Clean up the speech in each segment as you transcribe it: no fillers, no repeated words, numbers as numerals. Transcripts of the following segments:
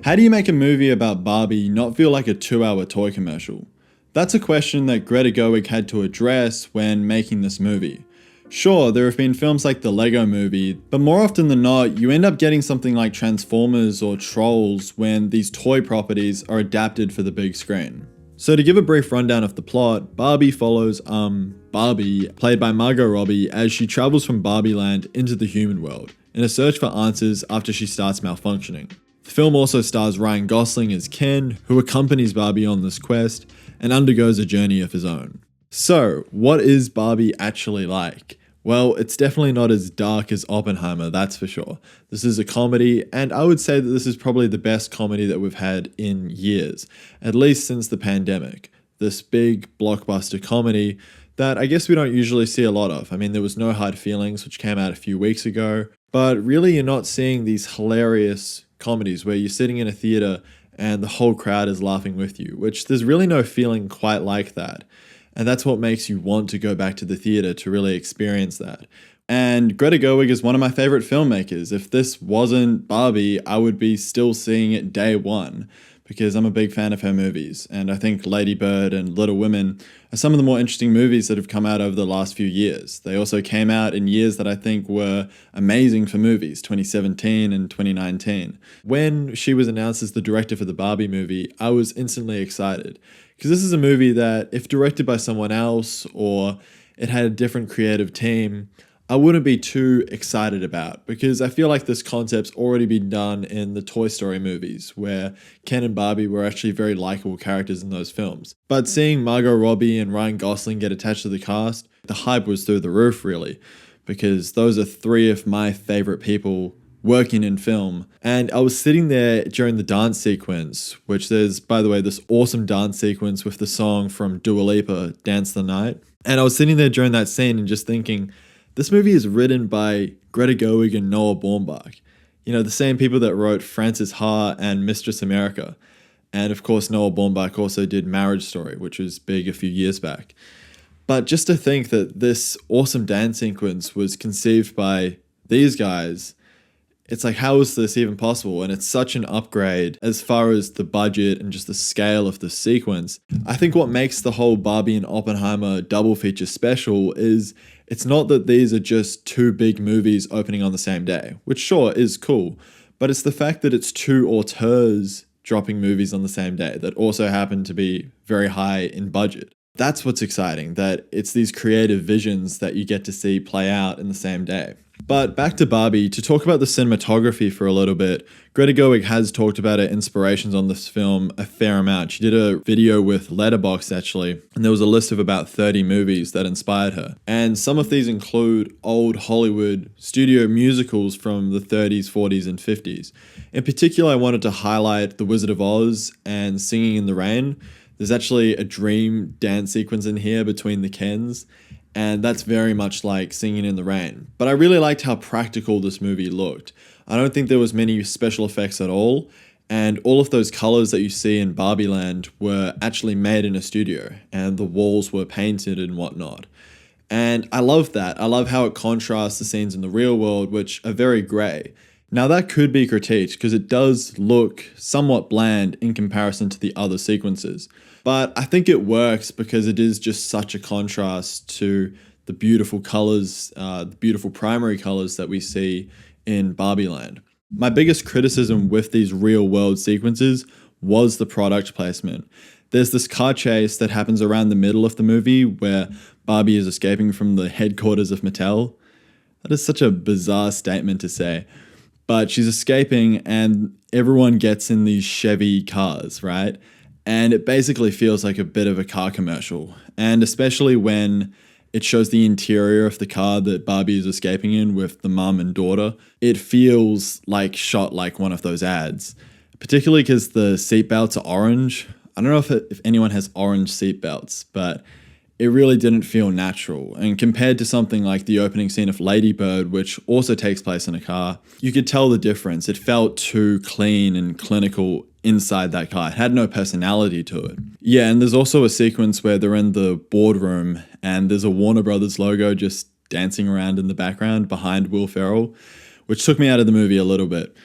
How do you make a movie about Barbie not feel like a 2-hour toy commercial? That's a question that Greta Gerwig had to address when making this movie. Sure, there have been films like the Lego Movie, but more often than not, you end up getting something like Transformers or Trolls when these toy properties are adapted for the big screen. So to give a brief rundown of the plot, Barbie follows, Barbie, played by Margot Robbie, as she travels from Barbie Land into the human world, in a search for answers after she starts malfunctioning. The film also stars Ryan Gosling as Ken, who accompanies Barbie on this quest, and undergoes a journey of his own. So, what is Barbie actually like? Well, it's definitely not as dark as Oppenheimer, that's for sure. This is a comedy, and I would say that this is probably the best comedy that we've had in years, at least since the pandemic. This big blockbuster comedy that I guess we don't usually see a lot of. I mean, there was No Hard Feelings, which came out a few weeks ago, but really you're not seeing these hilarious comedies where you're sitting in a theater and the whole crowd is laughing with you, which there's really no feeling quite like that. And that's what makes you want to go back to the theater to really experience that. And Greta Gerwig is one of my favorite filmmakers. If this wasn't Barbie, I would be still seeing it day one because I'm a big fan of her movies. And I think Lady Bird and Little Women are some of the more interesting movies that have come out over the last few years. They also came out in years that I think were amazing for movies, 2017 and 2019. When she was announced as the director for the Barbie movie, I was instantly excited. Because this is a movie that, if directed by someone else or it had a different creative team, I wouldn't be too excited about, because I feel like this concept's already been done in the Toy Story movies, where Ken and Barbie were actually very likable characters in those films. But seeing Margot Robbie and Ryan Gosling get attached to the cast, the hype was through the roof really, because those are three of my favorite people working in film. And I was sitting there during the dance sequence, which there's, by the way, this awesome dance sequence with the song from Dua Lipa, Dance the Night. And I was sitting there during that scene and just thinking, this movie is written by Greta Gerwig and Noah Baumbach. You know, the same people that wrote Frances Ha and Mistress America. And of course, Noah Baumbach also did Marriage Story, which was big a few years back. But just to think that this awesome dance sequence was conceived by these guys, it's like, how is this even possible? And it's such an upgrade as far as the budget and just the scale of the sequence. I think what makes the whole Barbie and Oppenheimer double feature special is it's not that these are just two big movies opening on the same day, which sure is cool, but it's the fact that it's two auteurs dropping movies on the same day that also happen to be very high in budget. That's what's exciting, that it's these creative visions that you get to see play out in the same day. But back to Barbie, to talk about the cinematography for a little bit, Greta Gerwig has talked about her inspirations on this film a fair amount. She did a video with Letterboxd actually, and there was a list of about 30 movies that inspired her. And some of these include old Hollywood studio musicals from the 30s, 40s, and 50s. In particular, I wanted to highlight The Wizard of Oz and Singing in the Rain. There's actually a dream dance sequence in here between the Kens, and that's very much like Singing in the Rain. But I really liked how practical this movie looked. I don't think there was many special effects at all, and all of those colors that you see in Barbie Land were actually made in a studio, and the walls were painted and whatnot. And I love that. I love how it contrasts the scenes in the real world, which are very grey. Now that could be critiqued because it does look somewhat bland in comparison to the other sequences. But I think it works because it is just such a contrast to the beautiful colors, the beautiful primary colors that we see in Barbie Land. My biggest criticism with these real world sequences was the product placement. There's this car chase that happens around the middle of the movie where Barbie is escaping from the headquarters of Mattel. That is such a bizarre statement to say. But she's escaping and everyone gets in these Chevy cars, right? And it basically feels like a bit of a car commercial. And especially when it shows the interior of the car that Barbie is escaping in with the mum and daughter, it feels like shot like one of those ads. Particularly because the seatbelts are orange. I don't know if anyone has orange seatbelts, but it really didn't feel natural. And compared to something like the opening scene of Lady Bird, which also takes place in a car, you could tell the difference. It felt too clean and clinical inside that car. It had no personality to it. Yeah, and there's also a sequence where they're in the boardroom and there's a Warner Brothers logo just dancing around in the background behind Will Ferrell, which took me out of the movie a little bit.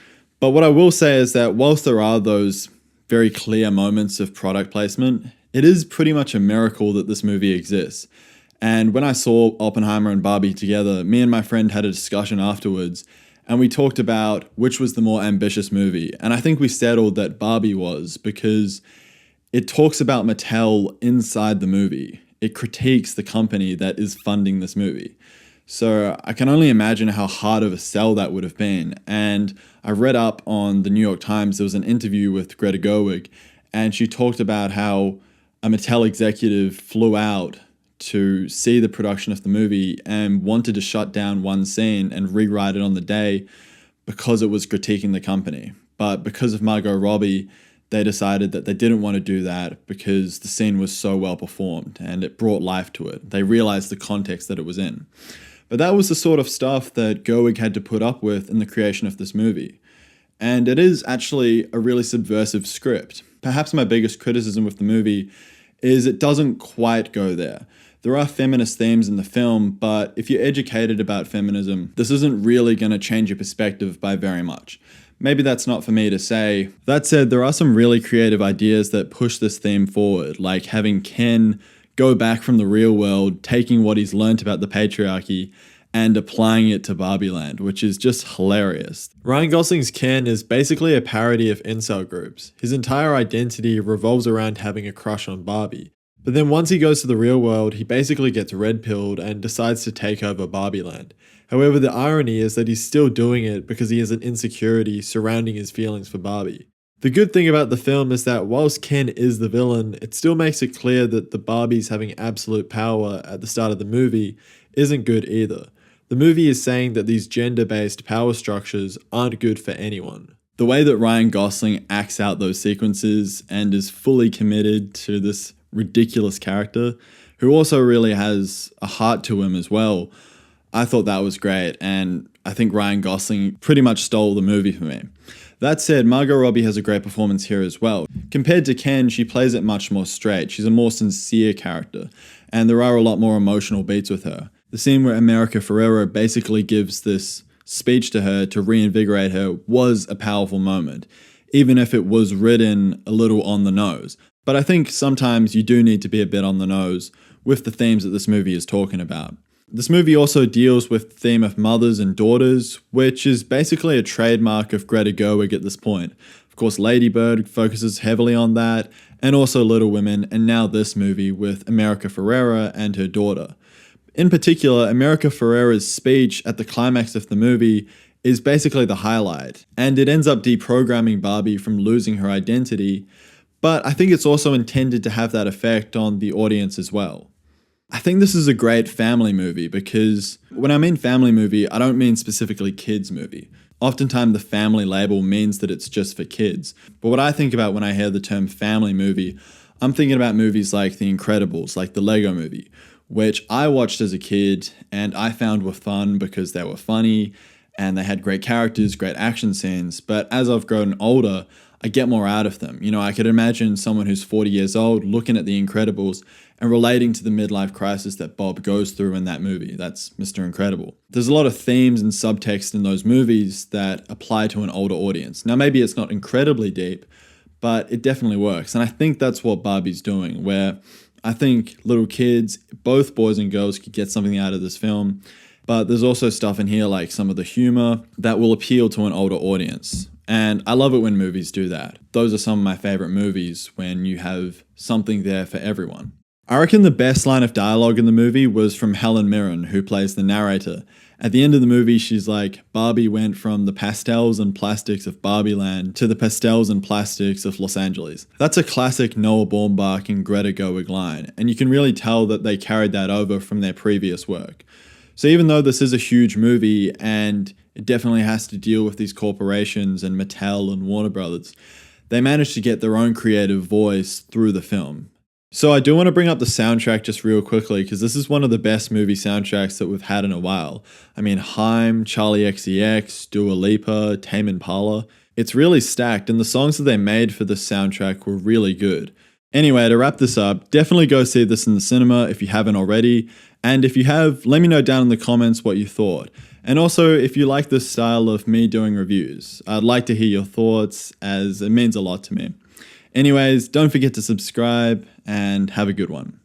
But what I will say is that whilst there are those very clear moments of product placement, it is pretty much a miracle that this movie exists. And when I saw Oppenheimer and Barbie together, me and my friend had a discussion afterwards, and we talked about which was the more ambitious movie. And I think we settled that Barbie was, because it talks about Mattel inside the movie. It critiques the company that is funding this movie. So I can only imagine how hard of a sell that would have been. And I read up on the New York Times, there was an interview with Greta Gerwig, and she talked about how a Mattel executive flew out to see the production of the movie and wanted to shut down one scene and rewrite it on the day because it was critiquing the company. But because of Margot Robbie, they decided that they didn't want to do that because the scene was so well performed and it brought life to it. They realized the context that it was in. But that was the sort of stuff that Gerwig had to put up with in the creation of this movie. And it is actually a really subversive script. Perhaps my biggest criticism with the movie is it doesn't quite go there. There are feminist themes in the film, but if you're educated about feminism, this isn't really going to change your perspective by very much. Maybe that's not for me to say. That said, there are some really creative ideas that push this theme forward, like having Ken go back from the real world, taking what he's learnt about the patriarchy and applying it to Barbie Land, which is just hilarious. Ryan Gosling's Ken is basically a parody of incel groups. His entire identity revolves around having a crush on Barbie. But then once he goes to the real world, he basically gets red-pilled and decides to take over Barbie Land. However, the irony is that he's still doing it because he has an insecurity surrounding his feelings for Barbie. The good thing about the film is that whilst Ken is the villain, it still makes it clear that the Barbies having absolute power at the start of the movie isn't good either. The movie is saying that these gender-based power structures aren't good for anyone. The way that Ryan Gosling acts out those sequences and is fully committed to this ridiculous character, who also really has a heart to him as well, I thought that was great, and I think Ryan Gosling pretty much stole the movie for me. That said, Margot Robbie has a great performance here as well. Compared to Ken, she plays it much more straight. She's a more sincere character, and there are a lot more emotional beats with her. The scene where America Ferrera basically gives this speech to her to reinvigorate her was a powerful moment, even if it was written a little on the nose. But I think sometimes you do need to be a bit on the nose with the themes that this movie is talking about. This movie also deals with the theme of mothers and daughters, which is basically a trademark of Greta Gerwig at this point. Of course, Lady Bird focuses heavily on that, and also Little Women, and now this movie with America Ferrera and her daughter. In particular, America Ferrera's speech at the climax of the movie is basically the highlight, and it ends up deprogramming Barbie from losing her identity, but I think it's also intended to have that effect on the audience as well. I think this is a great family movie because when I mean family movie, I don't mean specifically kids movie. Oftentimes the family label means that it's just for kids. But what I think about when I hear the term family movie, I'm thinking about movies like The Incredibles, like the Lego movie, which I watched as a kid and I found were fun because they were funny and they had great characters, great action scenes. But as I've grown older, I get more out of them. You know, I could imagine someone who's 40 years old looking at The Incredibles and relating to the midlife crisis that Bob goes through in that movie. That's Mr. Incredible. There's a lot of themes and subtext in those movies that apply to an older audience. Now, maybe it's not incredibly deep, but it definitely works. And I think that's what Barbie's doing, where I think little kids, both boys and girls, could get something out of this film. But there's also stuff in here like some of the humor that will appeal to an older audience. And I love it when movies do that. Those are some of my favorite movies when you have something there for everyone. I reckon the best line of dialogue in the movie was from Helen Mirren, who plays the narrator. At the end of the movie, she's like, Barbie went from the pastels and plastics of Barbie Land to the pastels and plastics of Los Angeles. That's a classic Noah Baumbach and Greta Gerwig line, and you can really tell that they carried that over from their previous work. So even though this is a huge movie and it definitely has to deal with these corporations and Mattel and Warner Brothers, they managed to get their own creative voice through the film. So I do want to bring up the soundtrack just real quickly because this is one of the best movie soundtracks that we've had in a while. I mean, Haim, Charlie XCX, Dua Lipa, Tame Impala. It's really stacked and the songs that they made for this soundtrack were really good. Anyway, to wrap this up, definitely go see this in the cinema if you haven't already. And if you have, let me know down in the comments what you thought. And also, if you like this style of me doing reviews, I'd like to hear your thoughts as it means a lot to me. Anyways, don't forget to subscribe and have a good one.